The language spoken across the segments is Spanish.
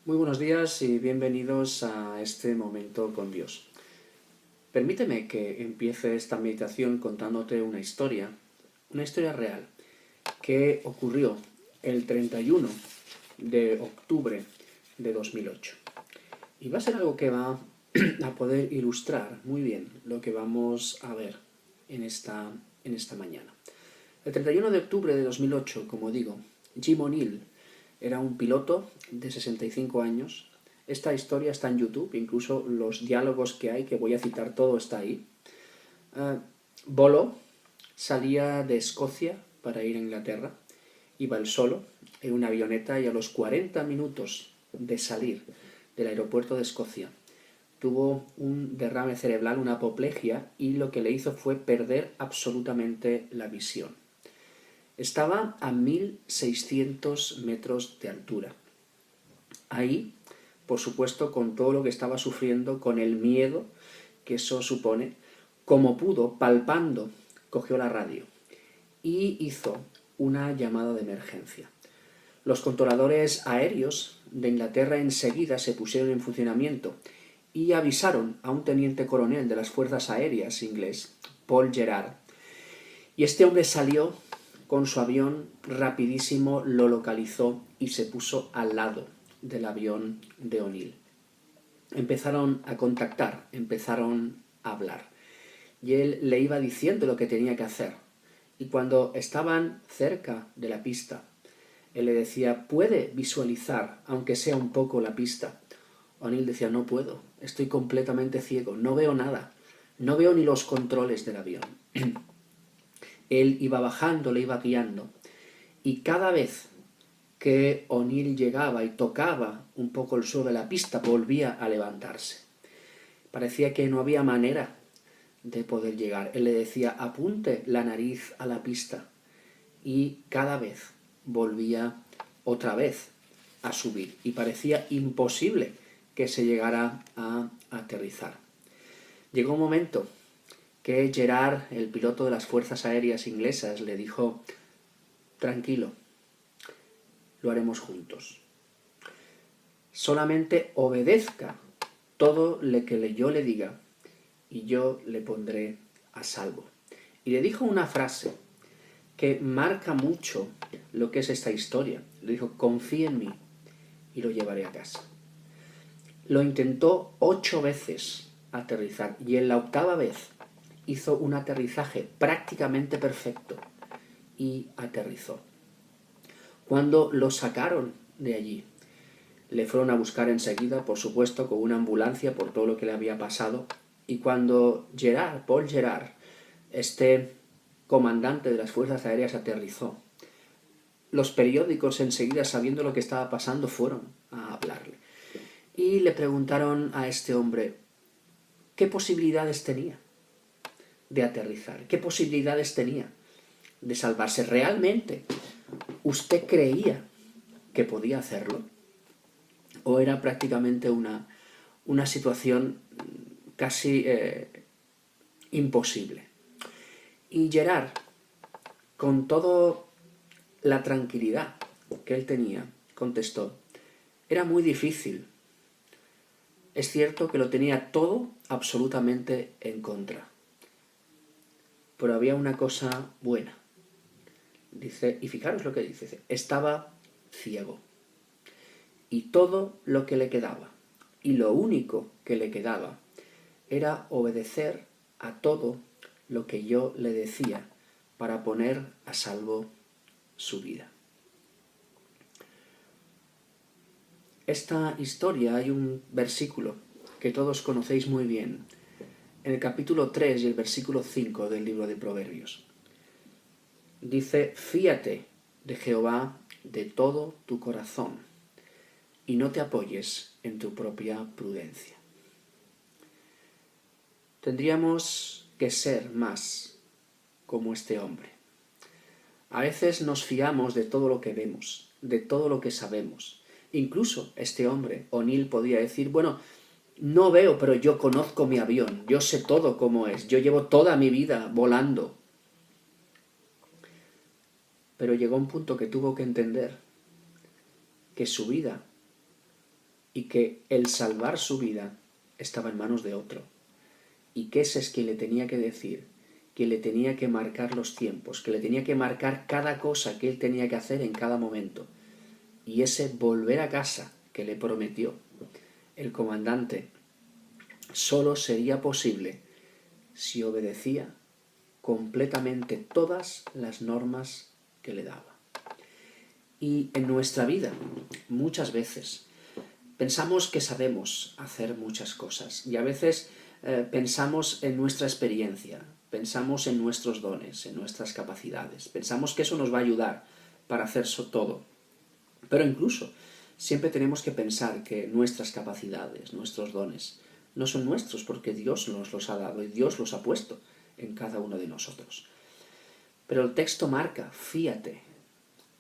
Muy buenos días y bienvenidos a este momento con Dios. Permíteme que empiece esta meditación contándote una historia real, que ocurrió el 31 de octubre de 2008. Y va a ser algo que va a poder ilustrar muy bien lo que vamos a ver en esta mañana. El 31 de octubre de 2008, como digo, Jim O'Neill era un piloto de 65 años. Esta historia está en YouTube, incluso los diálogos que hay, que voy a citar todo, está ahí. Voló, salía de Escocia para ir a Inglaterra, iba él solo en una avioneta y a los 40 minutos de salir del aeropuerto de Escocia tuvo un derrame cerebral, una apoplejia, y lo que le hizo fue perder absolutamente la visión. Estaba a 1.600 metros de altura. Ahí, por supuesto, con todo lo que estaba sufriendo, con el miedo que eso supone, como pudo, palpando, cogió la radio y hizo una llamada de emergencia. Los controladores aéreos de Inglaterra enseguida se pusieron en funcionamiento y avisaron a un teniente coronel de las fuerzas aéreas inglés, Paul Gerard, y este hombre salió con su avión rapidísimo, lo localizó y se puso al lado del avión de O'Neill. Empezaron a contactar, empezaron a hablar. Y él le iba diciendo lo que tenía que hacer. Y cuando estaban cerca de la pista, él le decía, ¿puede visualizar, aunque sea un poco, la pista? O'Neill decía, no puedo, estoy completamente ciego, no veo nada, no veo ni los controles del avión. Él iba bajando, le iba guiando, y cada vez que O'Neill llegaba y tocaba un poco el suelo de la pista, volvía a levantarse. Parecía que no había manera de poder llegar. Él le decía, apunte la nariz a la pista, y cada vez volvía otra vez a subir, y parecía imposible que se llegara a aterrizar. Llegó un momento que Gerard, el piloto de las fuerzas aéreas inglesas, le dijo, tranquilo, lo haremos juntos. Solamente obedezca todo lo que yo le diga y yo le pondré a salvo. Y le dijo una frase que marca mucho lo que es esta historia. Le dijo, confía en mí y lo llevaré a casa. Lo intentó 8 veces aterrizar y en la 8ª vez hizo un aterrizaje prácticamente perfecto y aterrizó. Cuando lo sacaron de allí, le fueron a buscar enseguida, por supuesto, con una ambulancia por todo lo que le había pasado. Y cuando Paul Gerard, este comandante de las fuerzas aéreas, aterrizó, los periódicos enseguida, sabiendo lo que estaba pasando, fueron a hablarle. Y le preguntaron a este hombre qué posibilidades tenía de aterrizar, qué posibilidades tenía de salvarse. ¿Realmente usted creía que podía hacerlo? ¿O era prácticamente una situación casi imposible? Y Gerard, con toda la tranquilidad que él tenía, contestó, era muy difícil. Es cierto que lo tenía todo absolutamente en contra. Pero había una cosa buena. Dice, y fijaros lo que dice, estaba ciego. Y todo lo que le quedaba, y lo único que le quedaba, era obedecer a todo lo que yo le decía para poner a salvo su vida. Esta historia, hay un versículo que todos conocéis muy bien, en el capítulo 3 y el versículo 5 del libro de Proverbios. Dice, fíate de Jehová de todo tu corazón y no te apoyes en tu propia prudencia. Tendríamos que ser más como este hombre. A veces nos fiamos de todo lo que vemos, de todo lo que sabemos. Incluso este hombre, O'Neill, podía decir, bueno, no veo, pero yo conozco mi avión, yo sé todo cómo es, yo llevo toda mi vida volando. Pero llegó un punto que tuvo que entender que su vida y que el salvar su vida estaba en manos de otro, y que ese es quien le tenía que decir, quien le tenía que marcar los tiempos, que le tenía que marcar cada cosa que él tenía que hacer en cada momento. Y ese volver a casa que le prometió el comandante solo sería posible si obedecía completamente todas las normas que le daba. Y en nuestra vida, muchas veces, pensamos que sabemos hacer muchas cosas y a veces pensamos en nuestra experiencia, pensamos en nuestros dones, en nuestras capacidades, pensamos que eso nos va a ayudar para hacer todo. Pero incluso siempre tenemos que pensar que nuestras capacidades, nuestros dones, no son nuestros porque Dios nos los ha dado y Dios los ha puesto en cada uno de nosotros. Pero el texto marca, fíate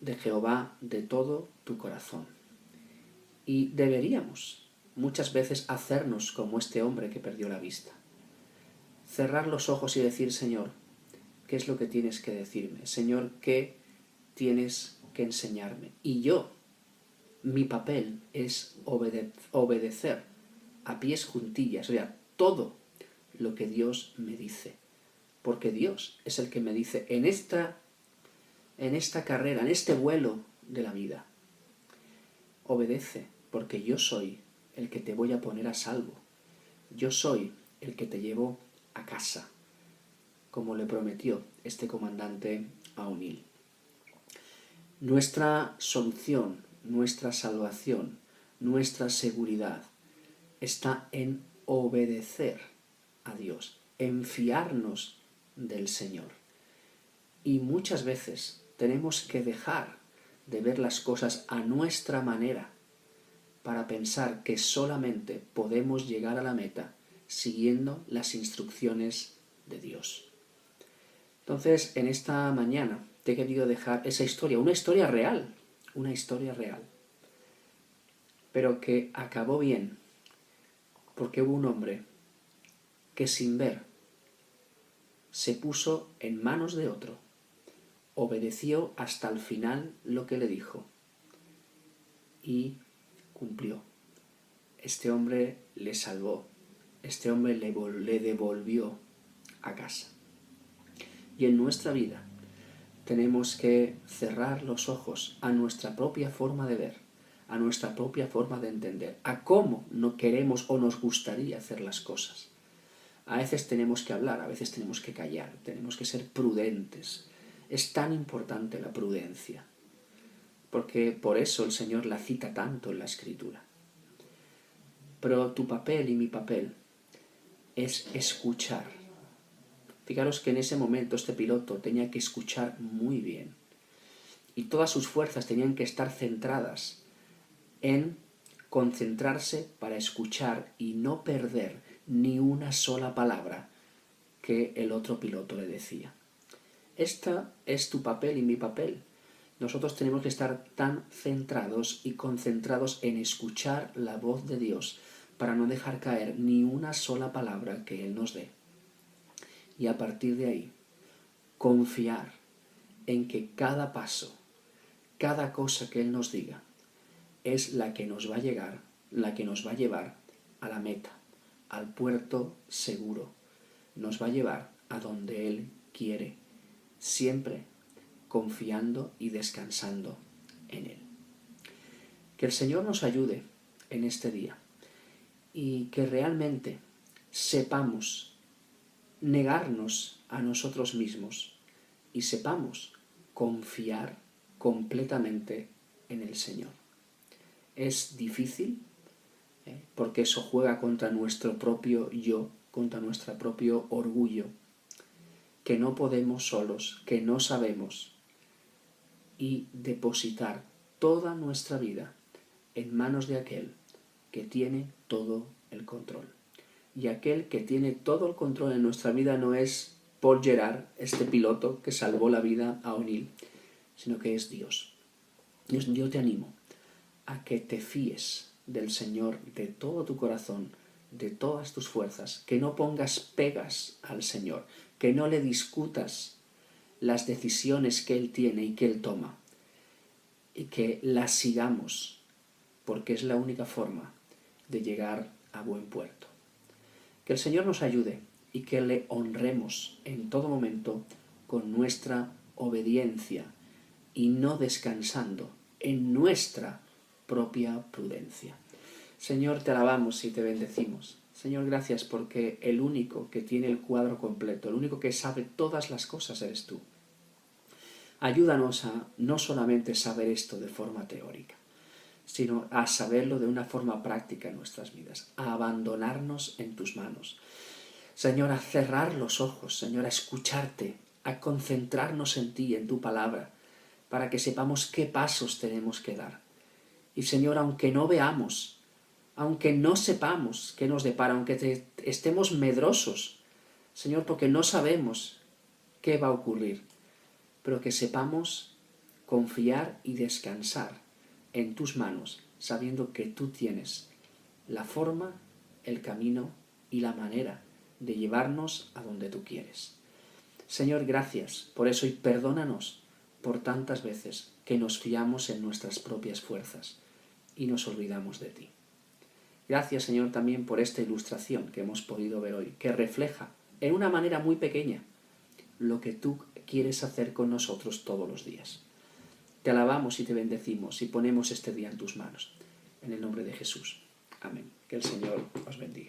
de Jehová de todo tu corazón. Y deberíamos muchas veces hacernos como este hombre que perdió la vista. Cerrar los ojos y decir, Señor, ¿qué es lo que tienes que decirme? Señor, ¿qué tienes que enseñarme? Y yo, mi papel es obedecer a pies juntillas, o sea, todo lo que Dios me dice. Porque Dios es el que me dice, en esta carrera, en este vuelo de la vida, obedece, porque yo soy el que te voy a poner a salvo. Yo soy el que te llevo a casa, como le prometió este comandante a O'Neill. Nuestra solución, nuestra salvación, nuestra seguridad está en obedecer a Dios, en fiarnos del Señor. Y muchas veces tenemos que dejar de ver las cosas a nuestra manera para pensar que solamente podemos llegar a la meta siguiendo las instrucciones de Dios. Entonces, en esta mañana te he querido dejar esa historia, una historia real, pero que acabó bien, porque hubo un hombre que sin ver se puso en manos de otro, obedeció hasta el final lo que le dijo y cumplió. Este hombre le salvó, este hombre le devolvió a casa. Y en nuestra vida tenemos que cerrar los ojos a nuestra propia forma de ver, a nuestra propia forma de entender, a cómo no queremos o nos gustaría hacer las cosas. A veces tenemos que hablar, a veces tenemos que callar, tenemos que ser prudentes. Es tan importante la prudencia, porque por eso el Señor la cita tanto en la Escritura. Pero tu papel y mi papel es escuchar. Fijaros que en ese momento este piloto tenía que escuchar muy bien y todas sus fuerzas tenían que estar centradas en concentrarse para escuchar y no perder ni una sola palabra que el otro piloto le decía. Esta es tu papel y mi papel. Nosotros tenemos que estar tan centrados y concentrados en escuchar la voz de Dios para no dejar caer ni una sola palabra que Él nos dé. Y a partir de ahí, confiar en que cada paso, cada cosa que Él nos diga, es la que nos va a llegar, la que nos va a llevar a la meta, al puerto seguro. Nos va a llevar a donde Él quiere, siempre confiando y descansando en Él. Que el Señor nos ayude en este día y que realmente sepamos negarnos a nosotros mismos y sepamos confiar completamente en el Señor. Es difícil, porque eso juega contra nuestro propio yo, contra nuestro propio orgullo, que no podemos solos, que no sabemos, y depositar toda nuestra vida en manos de aquel que tiene todo el control. Y aquel que tiene todo el control en nuestra vida no es Paul Gerard, este piloto que salvó la vida a O'Neill, sino que es Dios. Yo te animo a que te fíes del Señor de todo tu corazón, de todas tus fuerzas, que no pongas pegas al Señor, que no le discutas las decisiones que Él tiene y que Él toma, y que las sigamos, porque es la única forma de llegar a buen puerto. Que el Señor nos ayude y que le honremos en todo momento con nuestra obediencia y no descansando en nuestra propia prudencia. Señor, te alabamos y te bendecimos. Señor, gracias porque el único que tiene el cuadro completo, el único que sabe todas las cosas eres tú. Ayúdanos a no solamente saber esto de forma teórica, sino a saberlo de una forma práctica en nuestras vidas, a abandonarnos en tus manos. Señor, a cerrar los ojos, Señor, a escucharte, a concentrarnos en ti, en tu palabra, para que sepamos qué pasos tenemos que dar. Y Señor, aunque no veamos, aunque no sepamos qué nos depara, aunque estemos medrosos, Señor, porque no sabemos qué va a ocurrir, pero que sepamos confiar y descansar en tus manos, sabiendo que tú tienes la forma, el camino y la manera de llevarnos a donde tú quieres. Señor, gracias por eso y perdónanos por tantas veces que nos fiamos en nuestras propias fuerzas y nos olvidamos de ti. Gracias, Señor, también por esta ilustración que hemos podido ver hoy, que refleja en una manera muy pequeña lo que tú quieres hacer con nosotros todos los días. Te alabamos y te bendecimos y ponemos este día en tus manos. En el nombre de Jesús. Amén. Que el Señor os bendiga.